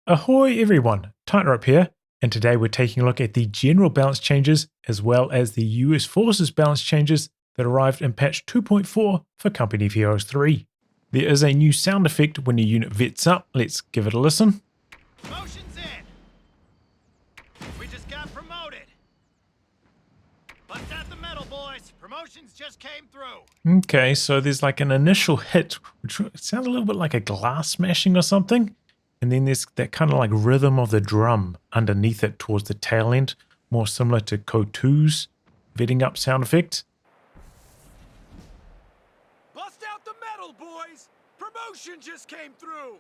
Ahoy everyone, Tightrope here, and today we're taking a look at the general balance changes as well as the US Forces balance changes that arrived in patch 2.4 for Company of Heroes 3. There is a new sound effect when your unit vets up. Let's give it a listen. Promotion's in! We just got promoted! Bust out the metal, boys! Promotions just came through! Okay, so there's like an initial hit, which sounds a little bit like a glass smashing or something. And then there's that kind of like rhythm of the drum underneath it towards the tail end, more similar to COH3's vetting up sound effect. Bust out the metal, boys! Promotion just came through!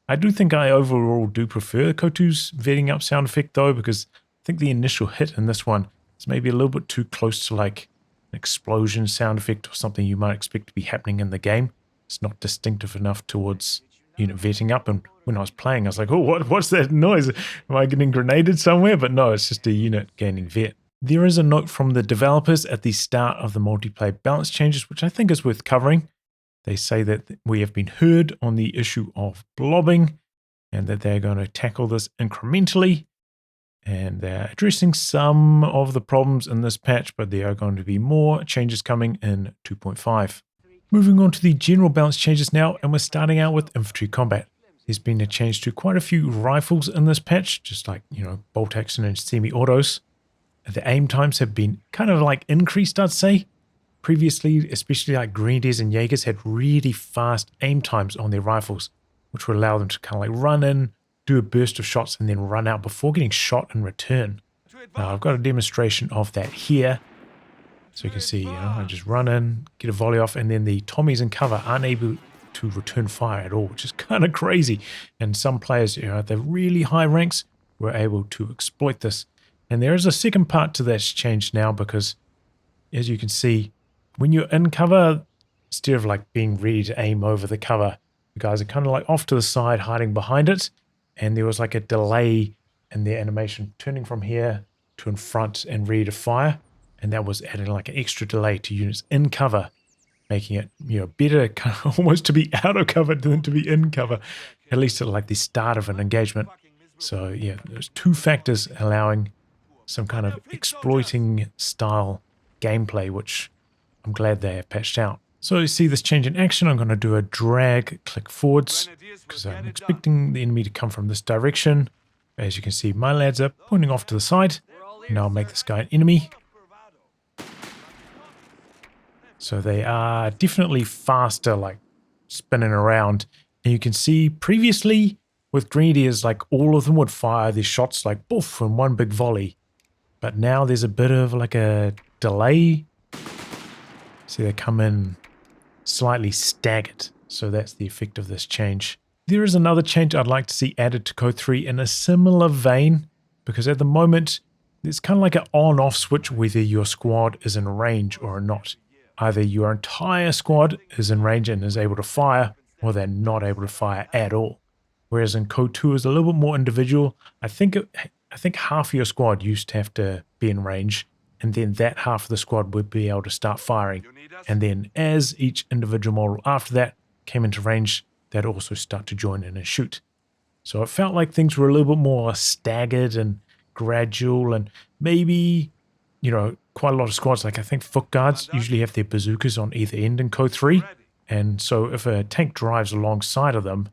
I do think I overall do prefer COH3's vetting up sound effect though, because I think the initial hit in this one is maybe a little bit too close to like an explosion sound effect or something you might expect to be happening in the game. It's not distinctive enough towards unit vetting up, and when I was playing I was like, oh, what's that noise? Am I getting grenaded somewhere? But no, it's just a unit gaining vet. There is a note from the developers at the start of the multiplayer balance changes, which I think is worth covering. They say that we have been heard on the issue of blobbing and that they're going to tackle this incrementally. And they're addressing some of the problems in this patch, but there are going to be more changes coming in 2.5. Moving on to the general balance changes now, and we're starting out with infantry combat. There's been a change to quite a few rifles in this patch, just like, bolt action and semi-autos. The aim times have been kind of like increased, I'd say. Previously, especially like Grenadiers and Jaegers had really fast aim times on their rifles, which would allow them to kind of like run in, do a burst of shots, and then run out before getting shot in return. Now, I've got a demonstration of that here. So you can see, I just run in, get a volley off, and then the Tommies in cover aren't able to return fire at all, which is kind of crazy. And some players, at the really high ranks, were able to exploit this. And there is a second part to that change now, because as you can see, when you're in cover, instead of like being ready to aim over the cover, you guys are kind of like off to the side, hiding behind it. And there was like a delay in their animation, turning from here to in front and ready to fire. And that was adding like an extra delay to units in cover, making it, better kind of almost to be out of cover than to be in cover, at least at like the start of an engagement. So yeah, there's two factors allowing some kind of exploiting style gameplay, which I'm glad they have patched out. So you see this change in action. I'm going to do a drag click forwards because I'm expecting the enemy to come from this direction. As you can see, my lads are pointing off to the side. Now I'll make this guy an enemy. So they are definitely faster, like spinning around. And you can see previously with Grenadiers, like all of them would fire their shots like boof in one big volley. But now there's a bit of like a delay. See, they come in slightly staggered. So that's the effect of this change. There is another change I'd like to see added to COH3 in a similar vein, because at the moment, it's kind of like an on-off switch whether your squad is in range or not. Either your entire squad is in range and is able to fire, or they're not able to fire at all. Whereas in COH2 is a little bit more individual. I think half of your squad used to have to be in range, and then that half of the squad would be able to start firing. And then as each individual model after that came into range, they'd also start to join in and shoot. So it felt like things were a little bit more staggered and gradual, and maybe, quite a lot of squads, like I think foot guards usually have their bazookas on either end in COH3. And so if a tank drives alongside of them,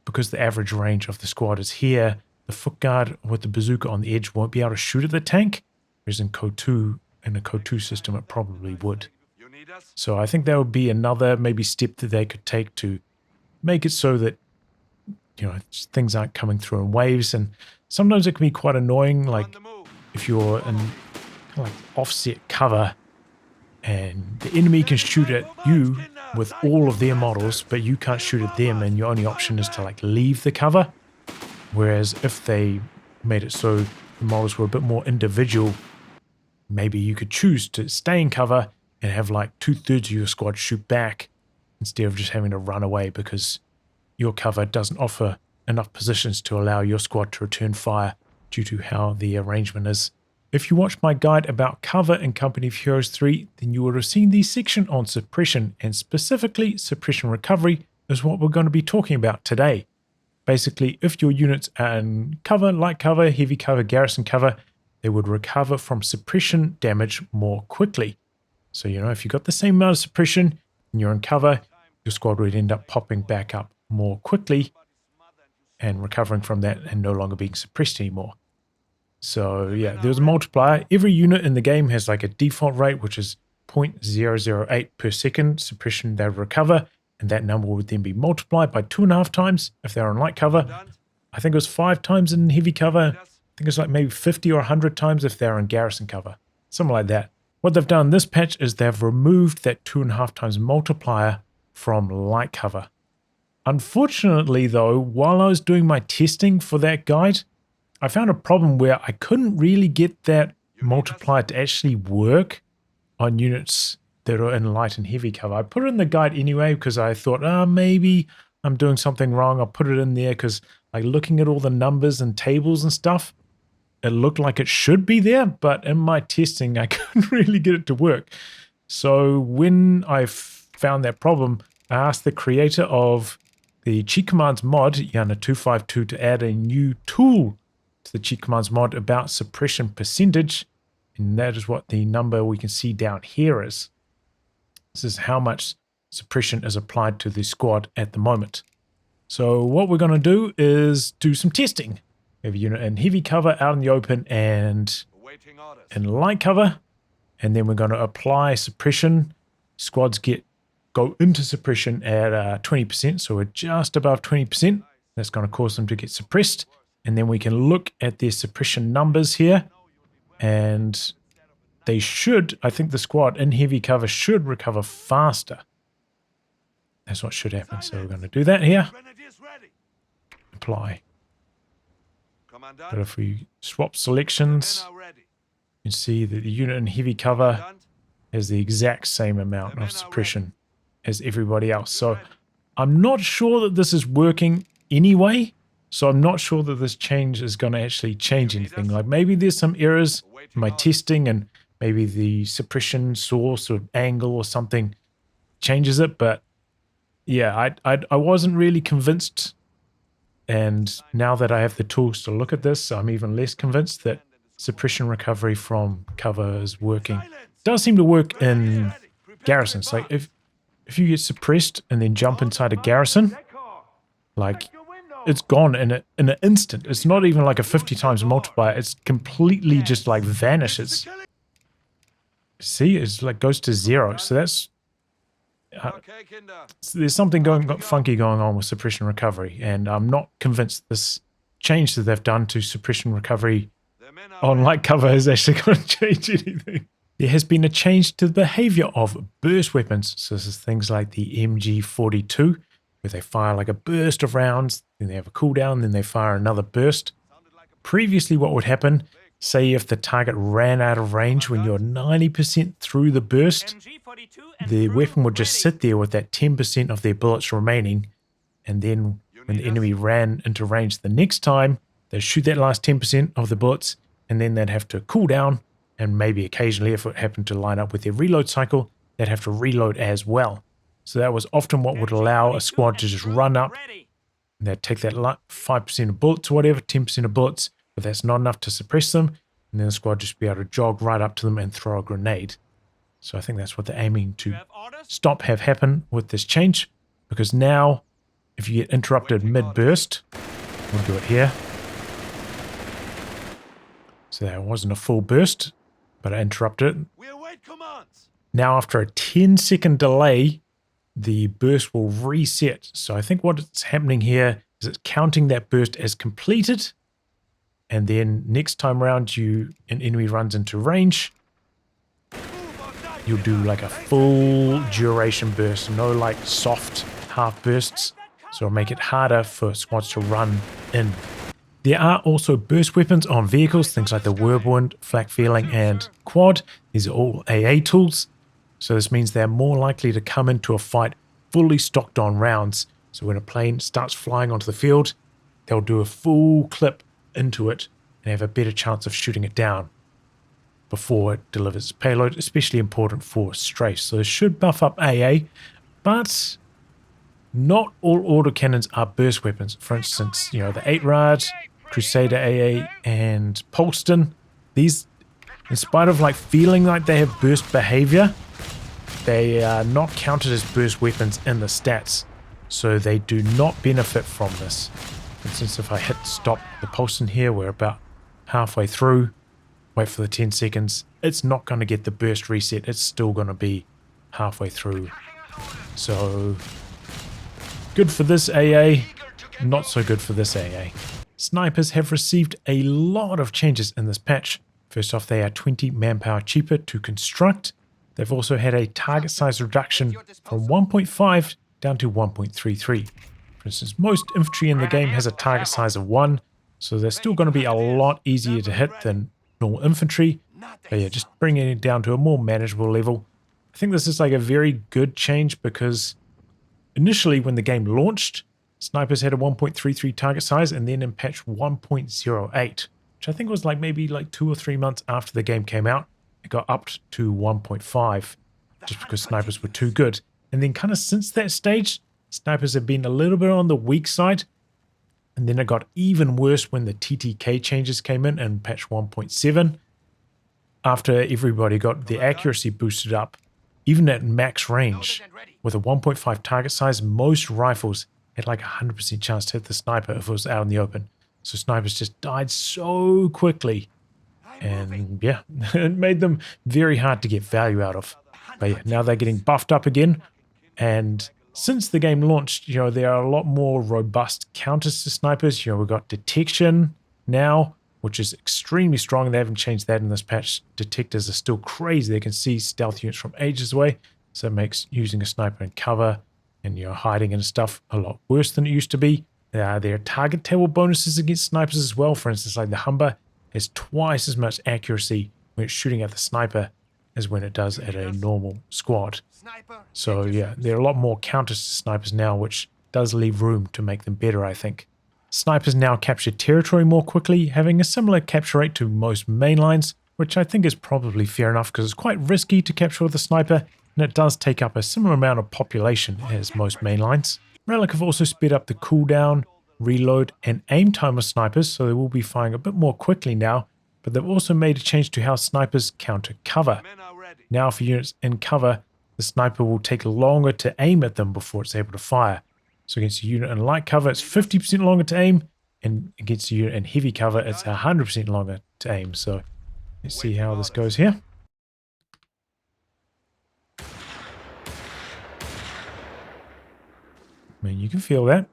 because the average range of the squad is here, the foot guard with the bazooka on the edge won't be able to shoot at the tank. Whereas in COH2, in a COH2 system, it probably would. So I think that would be another maybe step that they could take to make it so that, things aren't coming through in waves. And sometimes it can be quite annoying, like if you're in kind of like offset cover and the enemy can shoot at you with all of their models, but you can't shoot at them, and your only option is to like leave the cover. Whereas if they made it so the models were a bit more individual, maybe you could choose to stay in cover and have like 2/3 of your squad shoot back instead of just having to run away because your cover doesn't offer enough positions to allow your squad to return fire due to how the arrangement is. If you watched my guide about cover in Company of Heroes 3, then you would have seen the section on suppression, and specifically suppression recovery is what we're going to be talking about today. Basically, if your units are in cover, light cover, heavy cover, garrison cover, they would recover from suppression damage more quickly. So, if you got the same amount of suppression and you're in cover, your squad would end up popping back up more quickly and recovering from that and no longer being suppressed anymore. So yeah, there's a multiplier. Every unit in the game has like a default rate, which is 0.008 per second suppression they recover, and that number would then be multiplied by 2.5 times if they're on light cover. I think it was 5 times in heavy cover. I think it's like maybe 50 or 100 times if they're in garrison cover. Something like that. What they've done in this patch is they've removed that 2.5 times multiplier from light cover. Unfortunately though, while I was doing my testing for that guide, I found a problem where I couldn't really get that multiplier to actually work on units that are in light and heavy cover. I put it in the guide anyway because I thought, maybe I'm doing something wrong. I'll put it in there because like looking at all the numbers and tables and stuff, it looked like it should be there, but in my testing, I couldn't really get it to work. So when I found that problem, I asked the creator of the cheat commands mod, Yana252, to add a new tool to the cheat commands mod about suppression percentage, and that is what the number we can see down here is. This is how much suppression is applied to the squad at the moment. So what we're going to do is do some testing. We have a unit in heavy cover out in the open and in light cover, and then we're going to apply suppression. Squads go into suppression at 20%, so we're just above 20%. That's going to cause them to get suppressed. And then we can look at their suppression numbers here, and they should, I think the squad in heavy cover should recover faster. That's what should happen. So we're going to do that here. Apply. But if we swap selections, you can see that the unit in heavy cover has the exact same amount of suppression as everybody else. So I'm not sure that this is working anyway. So I'm not sure that this change is going to actually change anything. Like maybe there's some errors in my testing and maybe the suppression source or angle or something changes it. But yeah, I wasn't really convinced. And now that I have the tools to look at this, I'm even less convinced that suppression recovery from cover is working. It does seem to work in garrisons. Like if you get suppressed and then jump inside a garrison, like it's gone in an instant. It's not even like a 50 times multiplier. It's completely just like vanishes. See, it's like goes to 0. So that's there's something funky going on with suppression recovery, and I'm not convinced this change that they've done to suppression recovery on light cover is actually going to change anything. There has been a change to the behavior of burst weapons. So this is things like the MG42, where they fire like a burst of rounds, then they have a cooldown, then they fire another burst. Previously, what would happen, say if the target ran out of range when you're 90% through the burst, the weapon would just sit there with that 10% of their bullets remaining, and then when the enemy ran into range the next time, they'd shoot that last 10% of the bullets, and then they'd have to cool down, and maybe occasionally if it happened to line up with their reload cycle, they'd have to reload as well. So that was often what would allow a squad to just run up, and they'd take that 5% of bullets or whatever, 10% of bullets, but that's not enough to suppress them, and then the squad just be able to jog right up to them and throw a grenade. So I think that's what they're aiming to have happen with this change, because now if you get interrupted mid-burst, we'll do it here. So that wasn't a full burst, but I interrupted it. Now after a 10-second delay, the burst will reset. So I think what's happening here is it's counting that burst as completed, and then next time around an enemy runs into range, you'll do like a full duration burst, no like soft half bursts, so it'll make it harder for squads to run in. There are also burst weapons on vehicles, things like the Whirlwind, Flak Feeling, and Quad. These are all AA tools, so this means they're more likely to come into a fight fully stocked on rounds. So when a plane starts flying onto the field, they'll do a full clip into it and have a better chance of shooting it down. before it delivers its payload, especially important for Strafe. So it should buff up AA, but not all autocannons are burst weapons. For instance, you know, the 8-Rad, Crusader AA, and Polston, these, in spite of like feeling like they have burst behavior, they are not counted as burst weapons in the stats, so they do not benefit from this. For instance, if I hit stop the Polston here, we're about halfway through, wait for the 10 seconds, it's not going to get the burst reset, it's still going to be halfway through. So good for this AA, not so good for this AA. Snipers have received a lot of changes in this patch. First off, they are 20 manpower cheaper to construct. They've also had a target size reduction from 1.5 down to 1.33. For instance, most infantry in the game has a target size of 1, so they're still going to be a lot easier to hit than normal infantry. But yeah, just bringing it down to a more manageable level. I think this is like a very good change because initially when the game launched, snipers had a 1.33 target size, and then in patch 1.08, which I think was like maybe like 2 or 3 months after the game came out, it got upped to 1.5 just because snipers were too good. And then kind of since that stage, snipers have been a little bit on the weak side. And then it got even worse when the TTK changes came in patch 1.7. After everybody got the accuracy boosted up, even at max range, with a 1.5 target size, most rifles had like a 100% chance to hit the sniper if it was out in the open. So snipers just died so quickly. And yeah, it made them very hard to get value out of. But yeah, now they're getting buffed up again. And since the game launched, you know, there are a lot more robust counters to snipers. You know, we've got detection now, which is extremely strong. They haven't changed that in this patch. Detectors are still crazy. They can see stealth units from ages away. So it makes using a sniper in cover and, you know, hiding and stuff a lot worse than it used to be. There are target table bonuses against snipers as well. For instance, like the Humber has twice as much accuracy when it's shooting at the sniper as when it does at a normal squad. So yeah, there are a lot more counters to snipers now, which does leave room to make them better, I think. Snipers now capture territory more quickly, having a similar capture rate to most mainlines, which I think is probably fair enough because it's quite risky to capture with a sniper, and it does take up a similar amount of population as most mainlines. Relic have also sped up the cooldown, reload, and aim time of snipers, so they will be firing a bit more quickly now, but they've also made a change to how snipers counter cover. Now for units in cover, the sniper will take longer to aim at them before it's able to fire. So against a unit in light cover, it's 50% longer to aim, and against a unit in heavy cover, it's 100% longer to aim. So let's see how this goes here. I mean, you can feel that.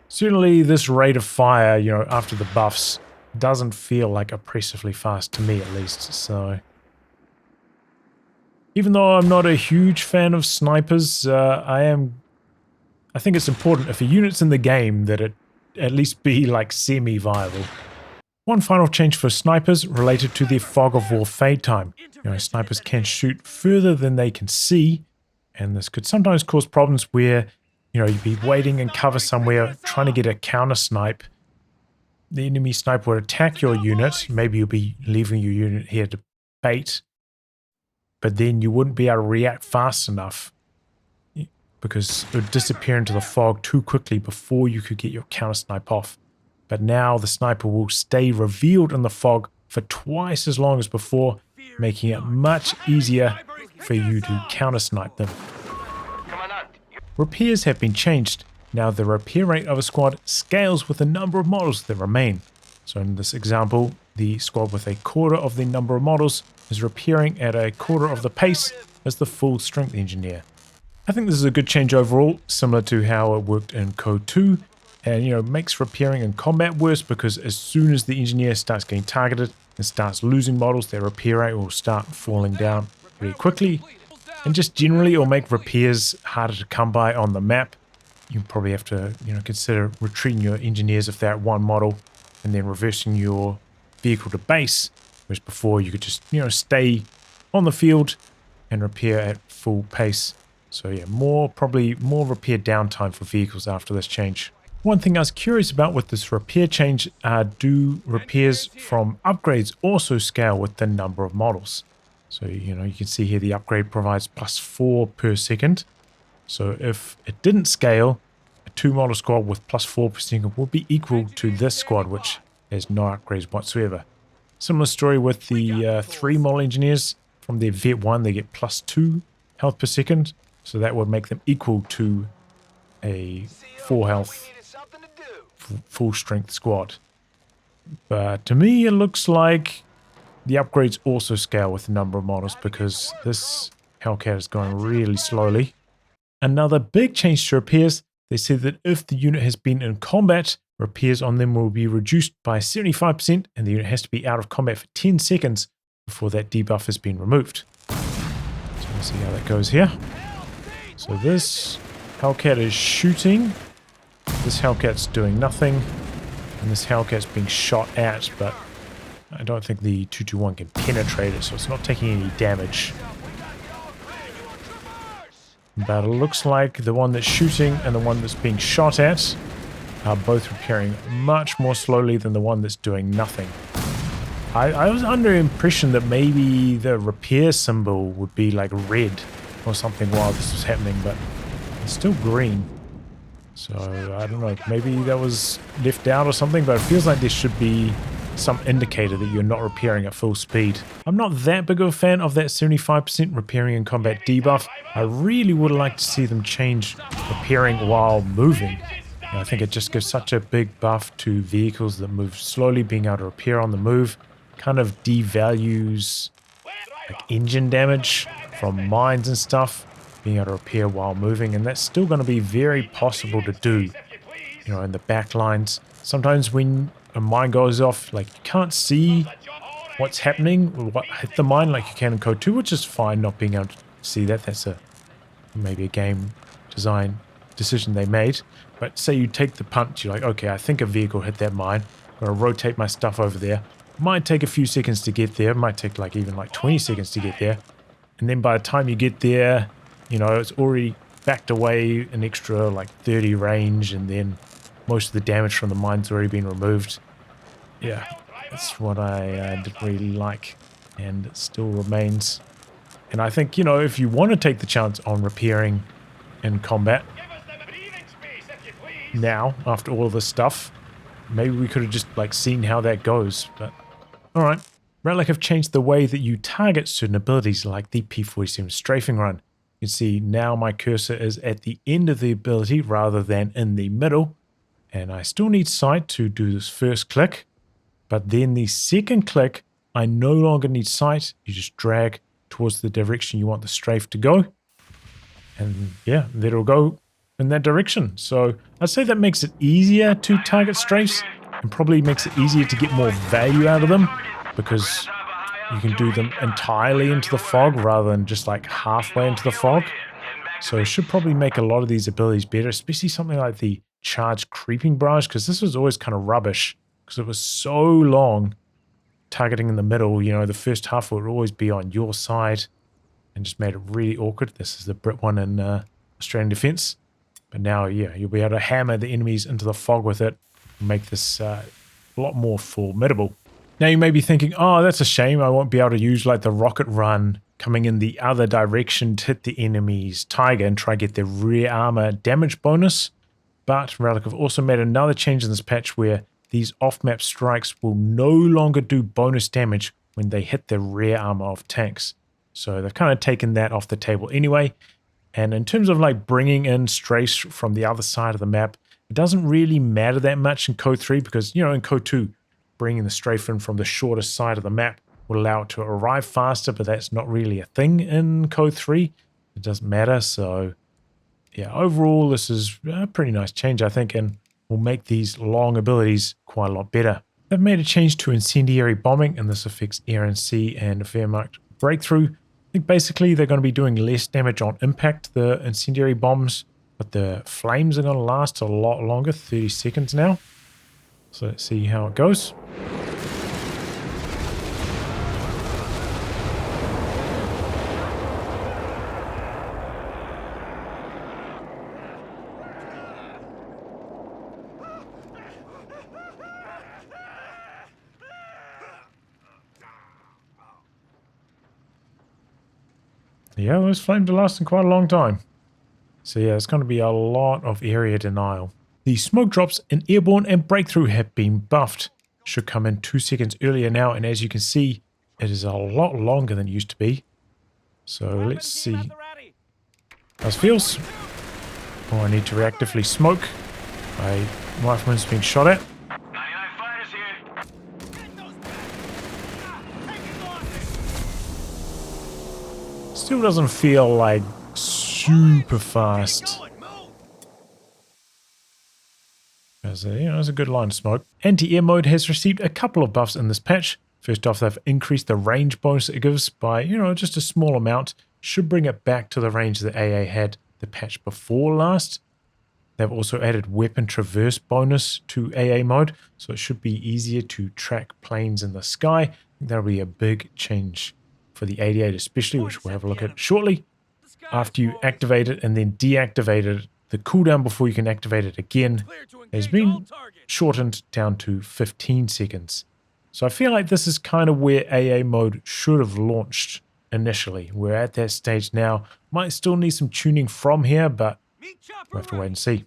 Certainly this rate of fire, you know, after the buffs doesn't feel like oppressively fast to me at least, so. Even though I'm not a huge fan of snipers, I think it's important if a unit's in the game that it at least be like semi-viable. One final change for snipers related to their fog of war fade time. You know, snipers can shoot further than they can see, and this could sometimes cause problems where, you know, you'd be waiting in cover somewhere trying to get a counter snipe. The enemy sniper would attack your unit. Maybe you'll be leaving your unit here to bait, but then you wouldn't be able to react fast enough because it would disappear into the fog too quickly before you could get your counter snipe off. But now the sniper will stay revealed in the fog for twice as long as before, making it much easier for you to counter snipe them. Repairs have been changed. Now the repair rate of a squad scales with the number of models that remain. So in this example, the squad with a quarter of the number of models is repairing at a quarter of the pace as the full strength engineer. I think this is a good change overall, similar to how it worked in Code 2, and, you know, makes repairing in combat worse because as soon as the engineer starts getting targeted and starts losing models, their repair rate will start falling down pretty quickly. And just generally, it'll make repairs harder to come by on the map. You probably have to, you know, consider retreating your engineers if they're at one model and then reversing your vehicle to base, whereas before you could just, you know, stay on the field and repair at full pace. So yeah, probably more repair downtime for vehicles after this change. One thing I was curious about with this repair change, do repairs from upgrades also scale with the number of models? So, you can see here the upgrade provides +4 per second. So if it didn't scale, a 2-model squad with +4 per second would be equal to this squad, which has no upgrades whatsoever. Similar story with the 3-model engineers. From their Vet 1, they get +2 health per second. So that would make them equal to a 4 health full strength squad. But to me, it looks like the upgrades also scale with the number of models, because this Hellcat is going really slowly. Another big change to repairs, they said that if the unit has been in combat, repairs on them will be reduced by 75%, and the unit has to be out of combat for 10 seconds before that debuff has been removed. So we'll see how that goes here. So this Hellcat is shooting. This Hellcat's doing nothing. And this Hellcat's being shot at, but I don't think the 221 can penetrate it, so it's not taking any damage. But it looks like the one that's shooting and the one that's being shot at are both repairing much more slowly than the one that's doing nothing. I was under the impression that maybe the repair symbol would be like red or something while this was happening, but it's still green. So I don't know, maybe that was left out or something, but it feels like there should be some indicator that you're not repairing at full speed. I'm not that big of a fan of that 75% repairing in combat debuff. I really would like to see them change repairing while moving. I think it just gives such a big buff to vehicles that move slowly. Being able to repair on the move kind of devalues like engine damage from mines and stuff, being able to repair while moving, and that's still going to be very possible to do, in the back lines. Sometimes when a mine goes off, like, you can't see what's happening or what hit the mine like you can in Code 2, which is fine not being able to see that. That's maybe a game design decision they made. But say you take the punch, you're like, okay, I think a vehicle hit that mine. I'm going to rotate my stuff over there. Might take a few seconds to get there. Might take even 20 seconds to get there. And then by the time you get there, it's already backed away an extra 30 range, and then most of the damage from the mine's already been removed. Yeah, that's what I didn't really like, and it still remains. And I think, if you want to take the chance on repairing in combat, now, after all of this stuff, maybe we could have just seen how that goes, but alright. Relic have changed the way that you target certain abilities like the P-47 strafing run. You can see now my cursor is at the end of the ability rather than in the middle, and I still need sight to do this first click, but then the second click I no longer need sight. You just drag towards the direction you want the strafe to go, and yeah, then it'll go in that direction. So I'd say that makes it easier to target strafes, and probably makes it easier to get more value out of them, because you can do them entirely into the fog rather than just halfway into the fog. So it should probably make a lot of these abilities better, especially something like the charged creeping barrage, because this was always kind of rubbish because it was so long targeting in the middle. The first half would always be on your side and just made it really awkward. This is the Brit one in Australian Defence. But now, yeah, you'll be able to hammer the enemies into the fog with it and make this a lot more formidable. Now you may be thinking, oh, that's a shame. I won't be able to use the rocket run coming in the other direction to hit the enemy's Tiger and try to get their rear armor damage bonus. But Relic have also made another change in this patch where these off-map strikes will no longer do bonus damage when they hit the rear armor of tanks. So they've kind of taken that off the table anyway. And in terms of bringing in strafes from the other side of the map, it doesn't really matter that much in Code 3 because, in Code 2, bringing the strafe in from the shortest side of the map will allow it to arrive faster, but that's not really a thing in Code 3. It doesn't matter. So yeah, overall, this is a pretty nice change, I think, and will make these long abilities quite a lot better. They've made a change to Incendiary Bombing, and this affects air and sea and Wehrmacht Breakthrough. I think basically they're going to be doing less damage on impact, the Incendiary Bombs, but the flames are going to last a lot longer, 30 seconds now. So let's see how it goes. Yeah, those flames are lasting quite a long time. So yeah, it's going to be a lot of area denial. The smoke drops in airborne and breakthrough have been buffed. Should come in 2 seconds earlier now, and as you can see, it is a lot longer than it used to be. So let's see how it feels. Oh, I need to reactively smoke. My rifleman's being shot at. 99 fighters here. Get those back. Taking losses. Still doesn't feel like super fast. As a, it's a good line of smoke. Anti-air mode has received a couple of buffs in this patch. First off, they've increased the range bonus it gives by, just a small amount. Should bring it back to the range that AA had the patch before last. They've also added weapon traverse bonus to AA mode, so it should be easier to track planes in the sky. I think that'll be a big change for the 88 especially, which we'll have a look at shortly. After you activate it and then deactivate it, the cooldown before you can activate it again has been shortened down to 15 seconds. So I feel like this is kind of where AA mode should have launched initially. We're at that stage now. Might still need some tuning from here, but we'll have to wait and see.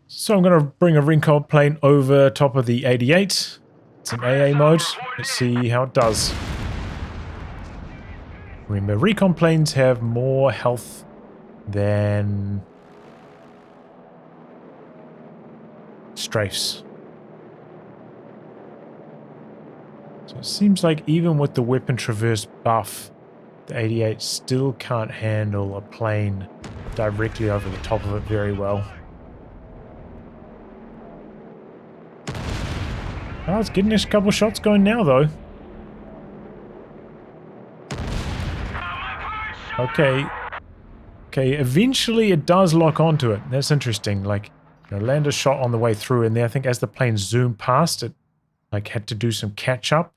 So I'm going to bring a Recon plane over top of the 88. It's in AA mode. Let's see how it does. Remember, Recon planes have more health than Strafes. So it seems like even with the weapon traverse buff, the 88 still can't handle a plane directly over the top of it very well. Oh, it's getting a couple shots going now, though. Okay. Okay, eventually it does lock onto it. That's interesting. Like, land a shot on the way through, and then I think as the plane zoomed past, it had to do some catch-up.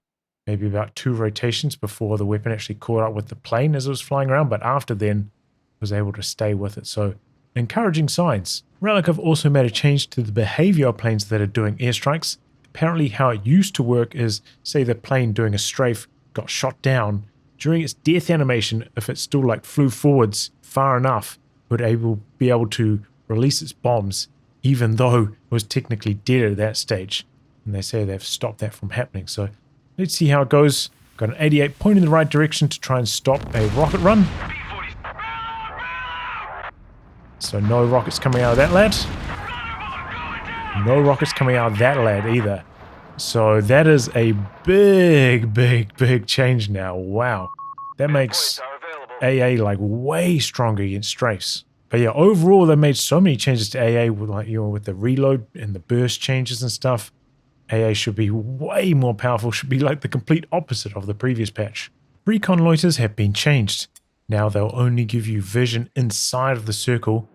Maybe about 2 rotations before the weapon actually caught up with the plane as it was flying around, but after then, it was able to stay with it. So, encouraging signs. Relic have also made a change to the behavior of planes that are doing airstrikes. Apparently how it used to work is, say the plane doing a strafe got shot down, during its death animation, if it still flew forwards far enough, it would be able to release its bombs, even though it was technically dead at that stage. And they say they've stopped that from happening. So let's see how it goes. Got an 88 pointing in the right direction to try and stop a rocket run. So no rockets coming out of that lad. No rockets coming out of that lad either. So that is a big change now. Wow. That makes AA way stronger against Strafes. But yeah, overall they made so many changes to AA with with the reload and the burst changes and stuff. AA should be way more powerful, should be the complete opposite of the previous patch. Recon loiters have been changed. Now they'll only give you vision inside of the circle.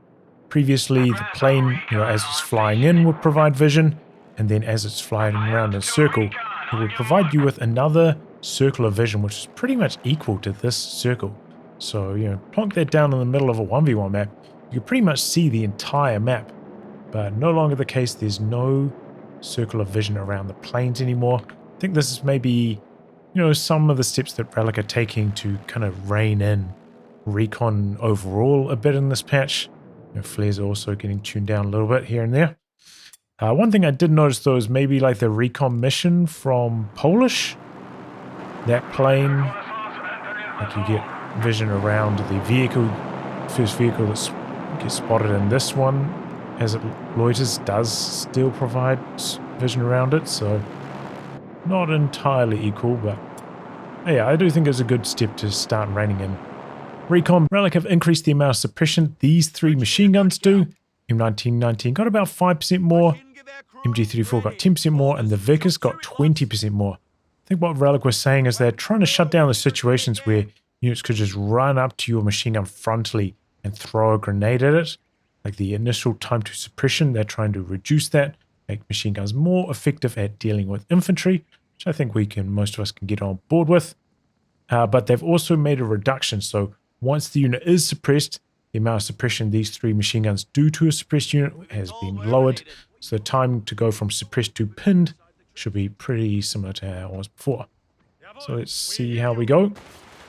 Previously, the plane, as it's flying in, would provide vision, and then as it's flying around in a circle, it would provide you with another circle of vision, which is pretty much equal to this circle. So, plonk that down in the middle of a 1v1 map, you can pretty much see the entire map. But no longer the case, there's no circle of vision around the planes anymore. I think this is maybe, some of the steps that Relic are taking to kind of rein in Recon overall a bit in this patch. Flares are also getting tuned down a little bit here and there. One thing I did notice though is maybe the Recon mission from Polish. That plane, you get vision around the vehicle. First vehicle that gets spotted in this one as it loiters does still provide vision around it. So not entirely equal, but yeah, I do think it's a good step to start reining in. Recon Relic have increased the amount of suppression these 3 machine guns do. M1919 got about 5% more, MG34 got 10% more, and the Vickers got 20% more. I think what Relic was saying is they're trying to shut down the situations where units could just run up to your machine gun frontally and throw a grenade at it. Like the initial time to suppression, they're trying to reduce that, make machine guns more effective at dealing with infantry, which I think most of us can get on board with. But they've also made a reduction, so once the unit is suppressed, the amount of suppression these 3 machine guns do to a suppressed unit has been lowered, so the time to go from suppressed to pinned should be pretty similar to how it was before. So let's see how we go.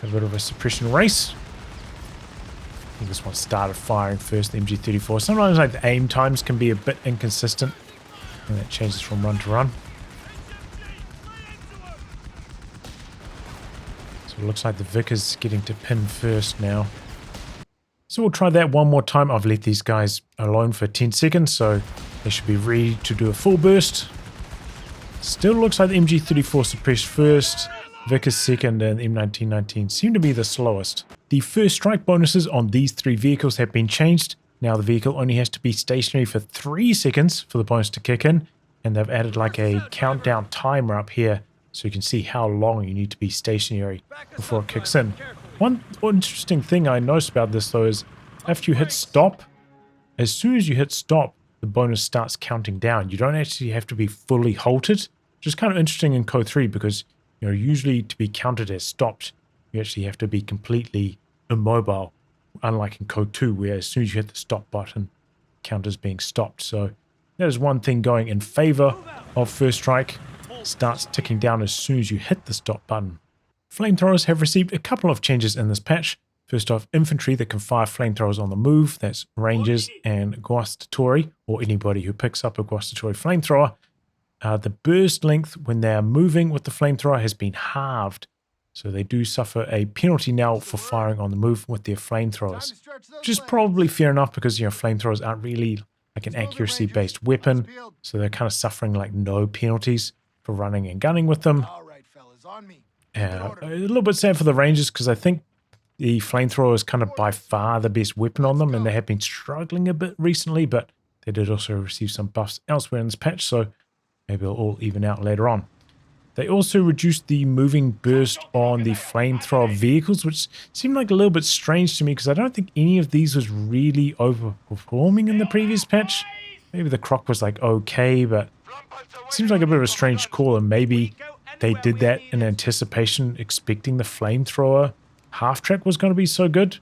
A bit of a suppression race. I think this one started firing first, the MG34. Sometimes like the aim times can be a bit inconsistent, and that changes from run to run. So it looks like the Vic is getting to pin first now. So we'll try that one more time. I've let these guys alone for 10 seconds, so they should be ready to do a full burst. Still looks like the MG34 suppressed first, Vic is second, and M1919 seem to be the slowest. The first strike bonuses on these three vehicles have been changed. Now the vehicle only has to be stationary for 3 seconds for the bonus to kick in, and they've added like a countdown timer up here so you can see how long you need to be stationary before it kicks in. One interesting thing I noticed about this though is after you hit stop, as soon as you hit stop, the bonus starts counting down. You don't actually have to be fully halted, which is kind of interesting in COH3 because usually to be counted as stopped, you actually have to be completely immobile, unlike in COH2 where as soon as you hit the stop button, count as being stopped. So that is one thing going in favor of First Strike. Starts ticking down as soon as you hit the stop button. Flamethrowers have received a couple of changes in this patch. First off, infantry that can fire flamethrowers on the move, that's rangers and guastatori, or anybody who picks up a guastatori flamethrower. The burst length when they are moving with the flamethrower has been halved, so they do suffer a penalty now for firing on the move with their flamethrowers, which is probably fair enough because flamethrowers aren't really like an accuracy-based weapon, so they're kind of suffering like no penalties for running and gunning with them. A little bit sad for the rangers because I think the flamethrower is kind of by far the best weapon on them, and they have been struggling a bit recently, but they did also receive some buffs elsewhere in this patch, so maybe it'll all even out later on. They also reduced the moving burst on the flamethrower vehicles, which seemed like a little bit strange to me because I don't think any of these was really overperforming in the previous patch. Maybe the Croc was like okay, but it seems like a bit of a strange call, and maybe they did that in anticipation, expecting the flamethrower half-track was going to be so good.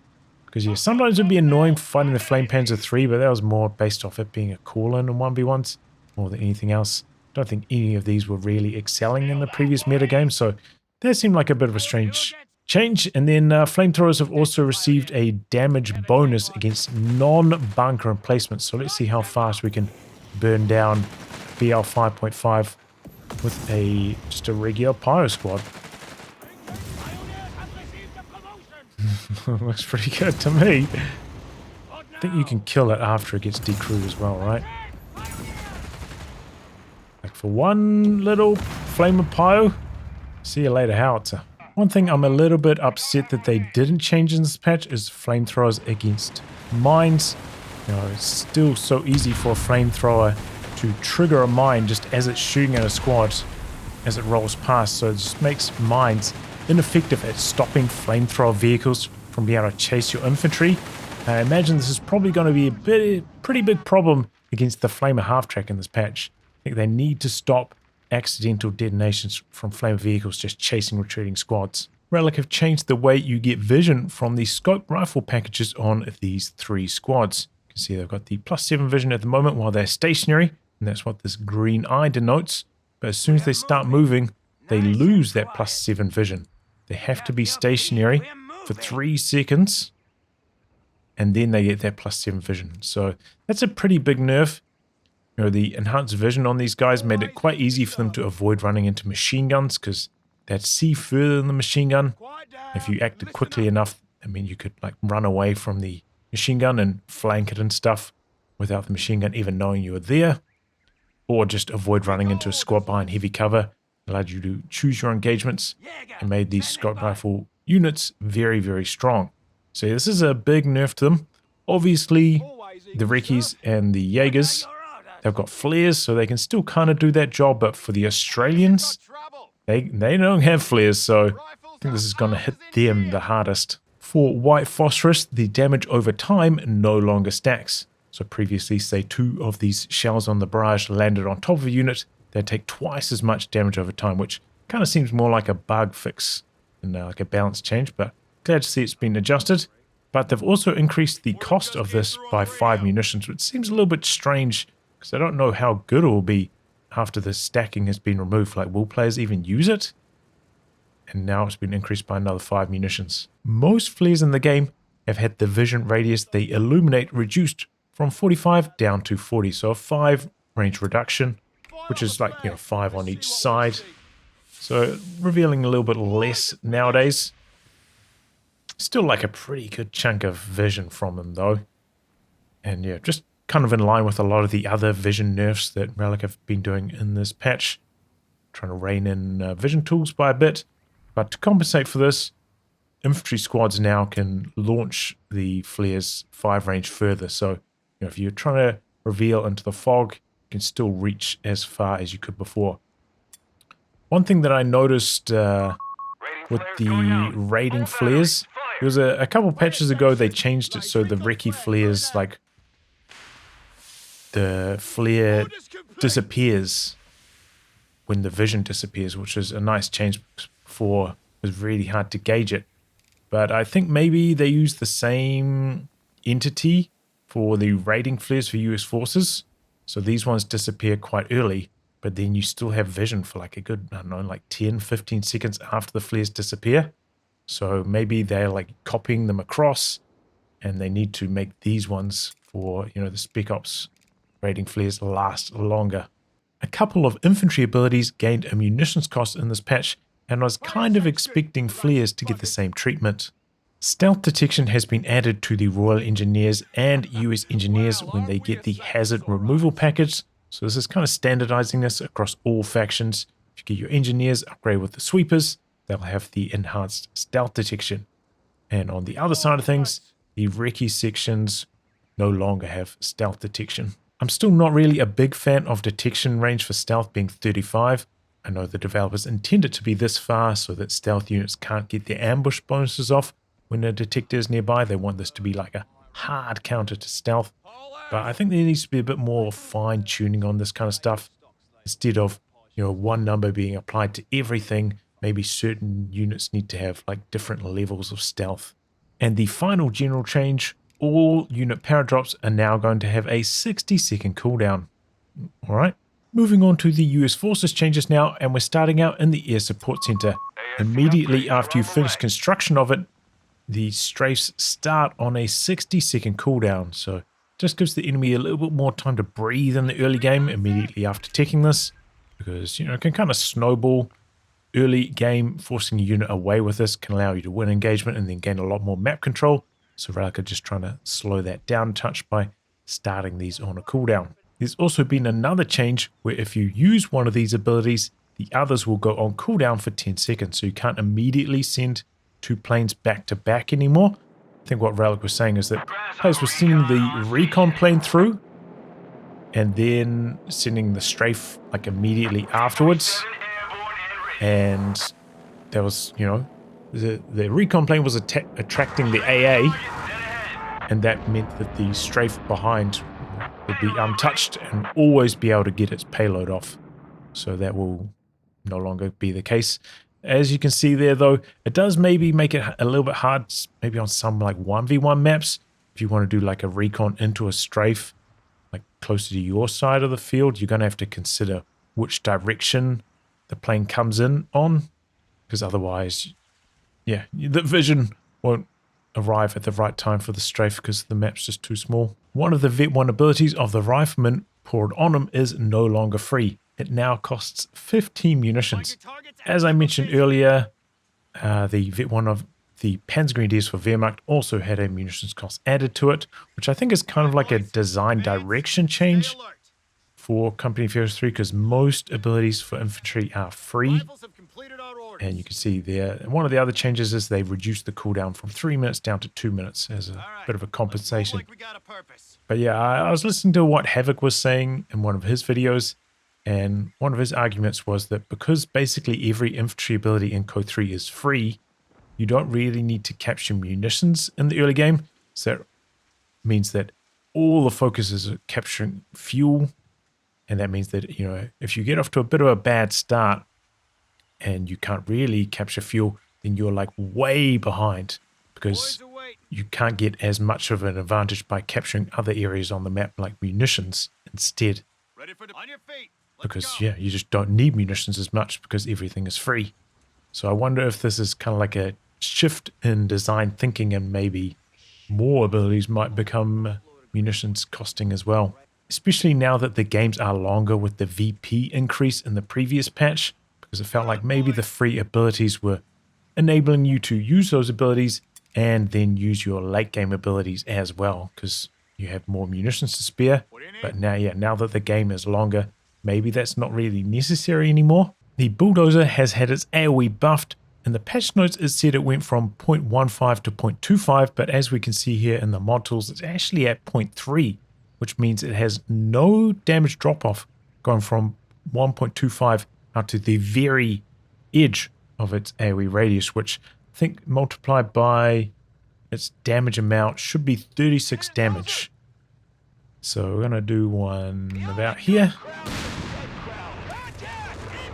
Because sometimes it would be annoying fighting the Flame Panzer 3, but that was more based off it being a call-in 1v1s more than anything else. I don't think any of these were really excelling in the previous metagame, so that seemed like a bit of a strange change. And then flamethrowers have also received a damage bonus against non-bunker emplacements, so let's see how fast we can burn down BL 5.5 with just a regular pyro squad. Looks pretty good to me. I think you can kill it after it gets decrewed as well, right? Like for one little flame of pyro, see you later, howitzer. One thing I'm a little bit upset that they didn't change in this patch is flamethrowers against mines. It's still so easy for a flamethrower to trigger a mine just as it's shooting at a squad as it rolls past, so it just makes mines ineffective at stopping flamethrower vehicles from being able to chase your infantry. I imagine this is probably going to be a pretty big problem against the Flamer half-track in this patch. I think they need to stop accidental detonations from Flamer vehicles just chasing retreating squads. Relic have changed the way you get vision from the scope rifle packages on these three squads. You can see they've got the +7 vision at the moment while they're stationary, and that's what this green eye denotes. But as soon as they start moving, they lose that +7 vision. They have to be stationary for 3 seconds, and then they get that +7 vision. So that's a pretty big nerf. The enhanced vision on these guys made it quite easy for them to avoid running into machine guns because they'd see further than the machine gun. If you acted quickly enough, you could like run away from the machine gun and flank it and stuff without the machine gun even knowing you were there. Or just avoid running into a squad behind heavy cover. It allowed you to choose your engagements and made these scope rifle units very, very strong. So this is a big nerf to them. Obviously, the Reckies and the Jaegers, they've got flares, so they can still kind of do that job, but for the Australians, they don't have flares, so I think this is going to hit them the hardest. For White Phosphorus, the damage over time no longer stacks. So previously, say 2 of these shells on the barrage landed on top of a unit, they'd take twice as much damage over time, which kind of seems more like a bug fix than like a balance change, but glad to see it's been adjusted. But they've also increased the cost of this by 5 munitions, which seems a little bit strange because I don't know how good it will be after the stacking has been removed. Like, will players even use it? And now it's been increased by another 5 munitions. Most flares in the game have had the vision radius they illuminate reduced from 45 down to 40. So a 5 range reduction, which is like, 5 on each side. So revealing a little bit less nowadays. Still like a pretty good chunk of vision from them though. And yeah, just kind of in line with a lot of the other vision nerfs that Relic have been doing in this patch. Trying to rein in vision tools by a bit. But to compensate for this, infantry squads now can launch the flares 5 range further. So if you're trying to reveal into the fog, you can still reach as far as you could before. One thing that I noticed with the raiding flares, there was a couple patches ago they changed it so the recce flares, like the flare disappears when the vision disappears, which is a nice change. Before it was really hard to gauge it. But I think maybe they use the same entity for the raiding flares for US forces. So these ones disappear quite early, but then you still have vision for like a good, I don't know, like 10, 15 seconds after the flares disappear. So maybe they're like copying them across and they need to make these ones for, the Spec Ops raiding flares last longer. A couple of infantry abilities gained a munitions cost in this patch, and I was kind of expecting flares to get the same treatment. Stealth detection has been added to the Royal Engineers and US Engineers when they get the hazard removal package. So this is kind of standardizing this across all factions. If you get your Engineers upgrade with the Sweepers, they'll have the enhanced stealth detection. And on the other side of things, the recce sections no longer have stealth detection. I'm still not really a big fan of detection range for stealth being 35. I know the developers intend it to be this far so that stealth units can't get their ambush bonuses off when a detector is nearby. They want this to be like a hard counter to stealth. But I think there needs to be a bit more fine tuning on this kind of stuff. Instead of, one number being applied to everything, maybe certain units need to have like different levels of stealth. And the final general change, all unit power drops are now going to have a 60-second cooldown. All right. Moving on to the US Forces changes now, and we're starting out in the Air Support Center. Immediately after you finish construction of it, the strafes start on a 60-second cooldown, so just gives the enemy a little bit more time to breathe in the early game immediately after taking this, because, it can kind of snowball. Early game, forcing a unit away with this can allow you to win engagement and then gain a lot more map control, so Relic are just trying to slow that down a touch by starting these on a cooldown. There's also been another change where if you use one of these abilities, the others will go on cooldown for 10 seconds. So you can't immediately send 2 planes back to back anymore. I think what Relic was saying is that players were sending the Recon plane through and then sending the Strafe like immediately afterwards. And there was, the Recon plane was attracting the AA, and that meant that the Strafe behind would be untouched and always be able to get its payload off. So that will no longer be the case. As you can see there though, it does maybe make it a little bit hard, maybe on some like 1v1 maps. If you want to do like a Recon into a Strafe, like closer to your side of the field, you're going to have to consider which direction the plane comes in on. Because otherwise, yeah, the vision won't arrive at the right time for the Strafe because the map's just too small. One of the Vet 1 abilities of the Rifleman poured on him is no longer free. It now costs 15 munitions. As I mentioned earlier, the Vet 1 of the Panzergrenadiers for Wehrmacht also had a munitions cost added to it, which I think is kind of like a design direction change for Company Affairs 3, because most abilities for infantry are free. And you can see there, and one of the other changes is they reduced the cooldown from 3 minutes down to 2 minutes as a bit of a compensation. But yeah, I was listening to what Havoc was saying in one of his videos, and one of his arguments was that because basically every infantry ability in COH3 is free, you don't really need to capture munitions in the early game. So that means that all the focus is capturing fuel, and that means that, if you get off to a bit of a bad start, and you can't really capture fuel, then you're like way behind because you can't get as much of an advantage by capturing other areas on the map like munitions instead. Because, yeah, you just don't need munitions as much because everything is free. So I wonder if this is kind of like a shift in design thinking and maybe more abilities might become munitions costing as well. Especially now that the games are longer with the VP increase in the previous patch, because it felt like maybe the free abilities were enabling you to use those abilities and then use your late game abilities as well, because you have more munitions to spare. But now, yeah, now that the game is longer, maybe that's not really necessary anymore. The Bulldozer has had its AoE buffed. In the patch notes, it said it went from 0.15 to 0.25, but as we can see here in the mod tools, it's actually at 0.3, which means it has no damage drop-off going from 1.25 out to the very edge of its AoE radius, which I think multiplied by its damage amount should be 36 damage. So we're going to do one about here.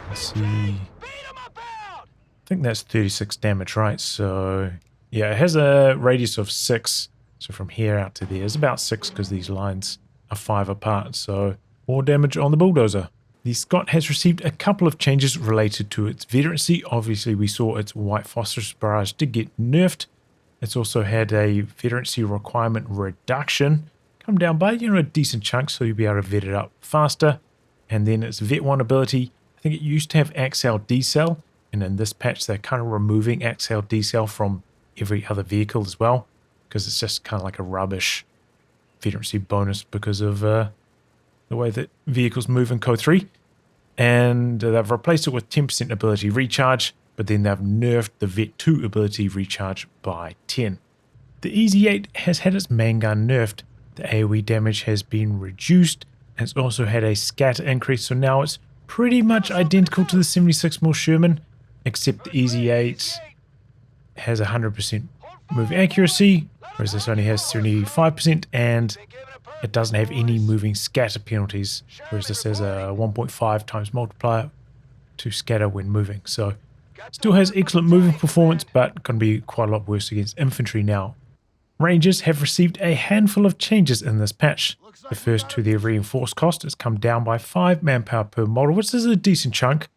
Let's see. I think that's 36 damage, right? So yeah, it has a radius of 6. So from here out to there is about 6 because these lines are 5 apart. So more damage on the Bulldozer. The Scott has received a couple of changes related to its veterancy. Obviously, we saw its white phosphorus barrage did get nerfed. It's also had a veterancy requirement reduction, come down by a decent chunk, so you'll be able to vet it up faster. And then its Vet 1 ability, I think it used to have Accel Decel, and in this patch they're kind of removing Accel Decel from every other vehicle as well, because it's just kind of like a rubbish veterancy bonus because of the way that vehicles move in COH3. And they've replaced it with 10% ability recharge, but then they've nerfed the Vet 2 ability recharge by 10. The Easy 8 has had its main gun nerfed. The AoE damage has been reduced, and it's also had a scatter increase, so now it's pretty much identical to the 76mm Sherman, except the Easy 8 has 100% move accuracy, whereas this only has 75%, and it doesn't have any moving scatter penalties, whereas this has a 1.5 times multiplier to scatter when moving. So still has excellent moving performance, but going to be quite a lot worse against infantry now. Rangers have received a handful of changes in this patch. The first to their reinforced cost has come down by 5 manpower per model, which is a decent chunk.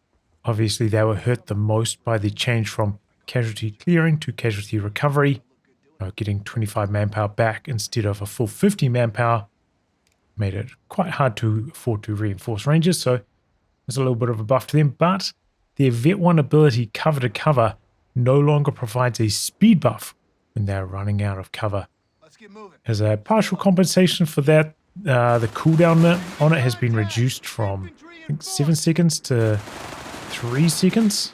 Obviously they were hurt the most by the change from casualty clearing to casualty recovery. Getting 25 manpower back instead of a full 50 manpower made it quite hard to afford to reinforce Rangers, so there's a little bit of a buff to them. But their Vet 1 ability cover to cover no longer provides a speed buff when they're running out of cover. As a partial compensation for that, the cooldown on it has been reduced from I think 7 seconds to 3 seconds.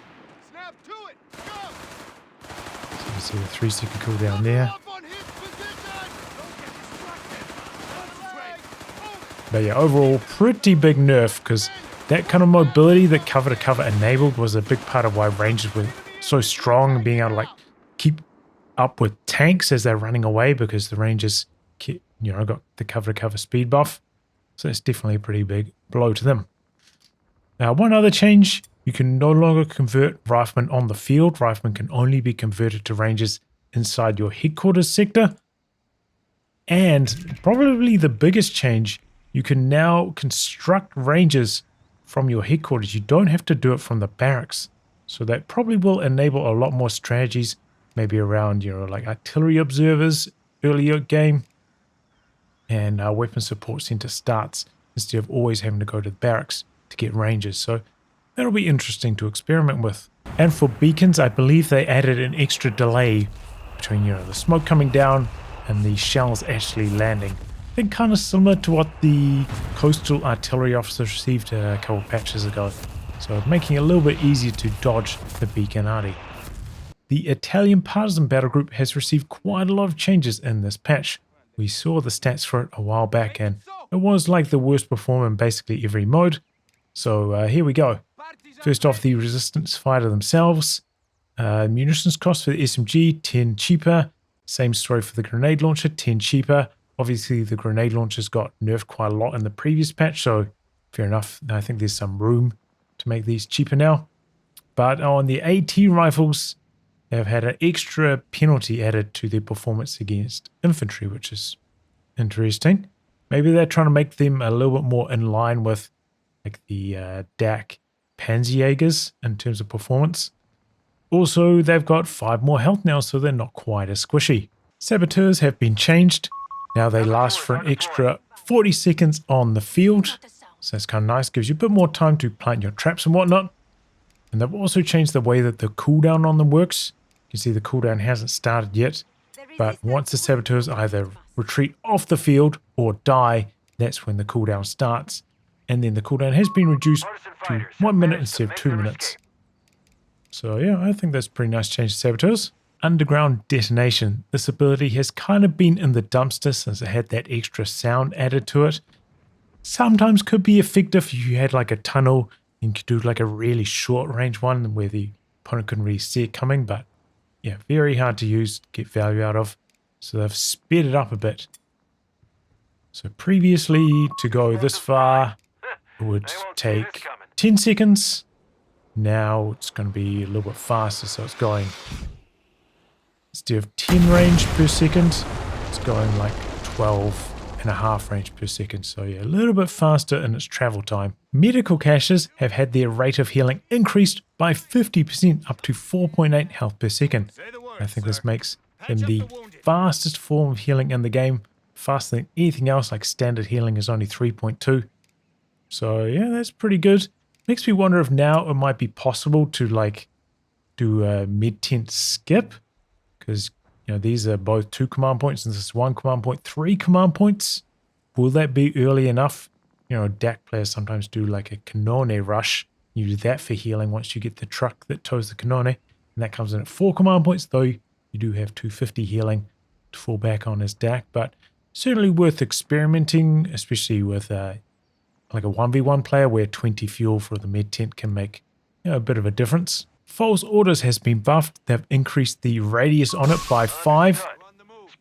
So you can see the 3-second cooldown there. But yeah, overall, pretty big nerf, because that kind of mobility that cover to cover enabled was a big part of why Rangers were so strong, being able to like keep up with tanks as they're running away, because the Rangers got the cover to cover speed buff. So it's definitely a pretty big blow to them. Now, one other change, you can no longer convert Riflemen on the field. Riflemen can only be converted to Rangers inside your headquarters sector. And probably the biggest change, you can now construct Rangers from your headquarters. You don't have to do it from the barracks. So that probably will enable a lot more strategies, maybe around, like artillery observers earlier game, and weapon support center starts instead of always having to go to the barracks to get Rangers. So that'll be interesting to experiment with. And for beacons, I believe they added an extra delay between the smoke coming down and the shells actually landing. I think kind of similar to what the coastal artillery officers received a couple patches ago. So making it a little bit easier to dodge the beacon arty. The Italian Partisan Battle Group has received quite a lot of changes in this patch. We saw the stats for it a while back, and it was like the worst performer in basically every mode. So here we go. First off, the resistance fighter themselves. Munitions cost for the SMG, 10 cheaper. Same story for the grenade launcher, 10 cheaper. Obviously, the grenade launchers got nerfed quite a lot in the previous patch, so fair enough. I think there's some room to make these cheaper now. But on the AT rifles, they've had an extra penalty added to their performance against infantry, which is interesting. Maybe they're trying to make them a little bit more in line with like the DAC Panzerjägers in terms of performance. Also, they've got 5 more health now, so they're not quite as squishy. Saboteurs have been changed. Now they last for an extra 40 seconds on the field. So that's kind of nice. Gives you a bit more time to plant your traps and whatnot. And they've also changed the way that the cooldown on them works. You can see the cooldown hasn't started yet. But once the Saboteurs either retreat off the field or die, that's when the cooldown starts. And then the cooldown has been reduced to 1 minute instead of 2 minutes. So yeah, I think that's a pretty nice change to Saboteurs. Underground detonation. This ability has kind of been in the dumpster since it had that extra sound added to it. Sometimes could be effective if you had like a tunnel and could do like a really short range one where the opponent couldn't really see it coming, but yeah, very hard to use, get value out of. So they've sped it up a bit. So previously to go this far it would take 10 seconds. Now it's going to be a little bit faster, so it's going instead of 10 range per second, it's going like 12.5 range per second. So yeah, a little bit faster in its travel time. Medical caches have had their rate of healing increased by 50% up to 4.8 health per second. I think this makes them the fastest form of healing in the game, faster than anything else. Like standard healing is only 3.2. So yeah, that's pretty good. Makes me wonder if now it might be possible to like do a mid-tent skip, because you know these are both 2 command points and this is 1 command point, 3 command points. Will that be early enough? You know, DAC players sometimes do like a Canone rush. You do that for healing once you get the truck that tows the Canone, and that comes in at 4 command points, though you do have 250 healing to fall back on as DAC, but certainly worth experimenting, especially with like a 1v1 player where 20 fuel for the med tent can make, you know, a bit of a difference. False orders has been buffed. They've increased the radius on it by 5,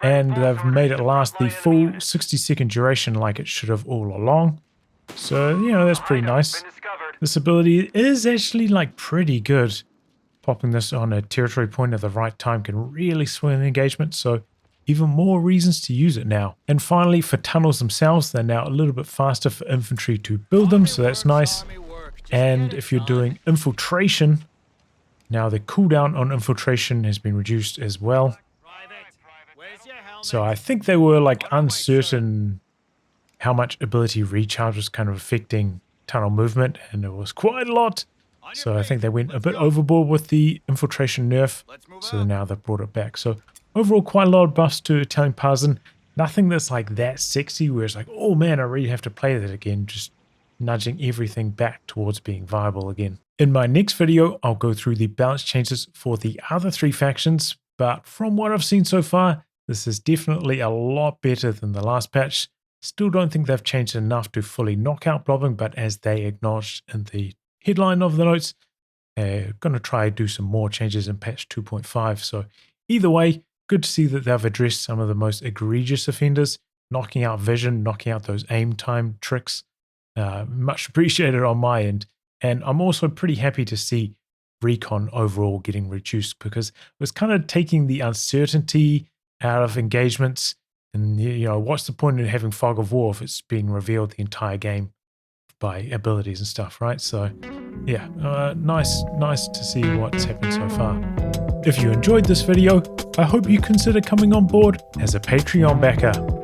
and they've made it last the full 60-second duration like it should have all along. So, you know, that's pretty nice. This ability is actually like pretty good. Popping this on a territory point at the right time can really swing the engagement, so even more reasons to use it now. And finally, for tunnels themselves, they're now a little bit faster for infantry to build them, so that's nice. And if you're doing infiltration, now the cooldown on infiltration has been reduced as well. So I think they were like uncertain how much ability recharge was kind of affecting tunnel movement, and it was quite a lot. So I think they went a bit overboard with the infiltration nerf, so now they've brought it back. So overall, quite a lot of buffs to Italian Partisan. Nothing that's like that sexy where it's like, oh man, I really have to play that again. Just nudging everything back towards being viable again. In my next video, I'll go through the balance changes for the other 3 factions, but from what I've seen so far, this is definitely a lot better than the last patch. Still don't think they've changed enough to fully knock out bombing, but as they acknowledged in the headline of the notes, they're going to try to do some more changes in patch 2.5. So either way, good to see that they've addressed some of the most egregious offenders, knocking out vision, knocking out those aim time tricks. Much appreciated on my end. And I'm also pretty happy to see Recon overall getting reduced, because it was kind of taking the uncertainty out of engagements. And, you know, what's the point in having Fog of War if it's being revealed the entire game by abilities and stuff, right? So, yeah, nice to see what's happened so far. If you enjoyed this video, I hope you consider coming on board as a Patreon backer.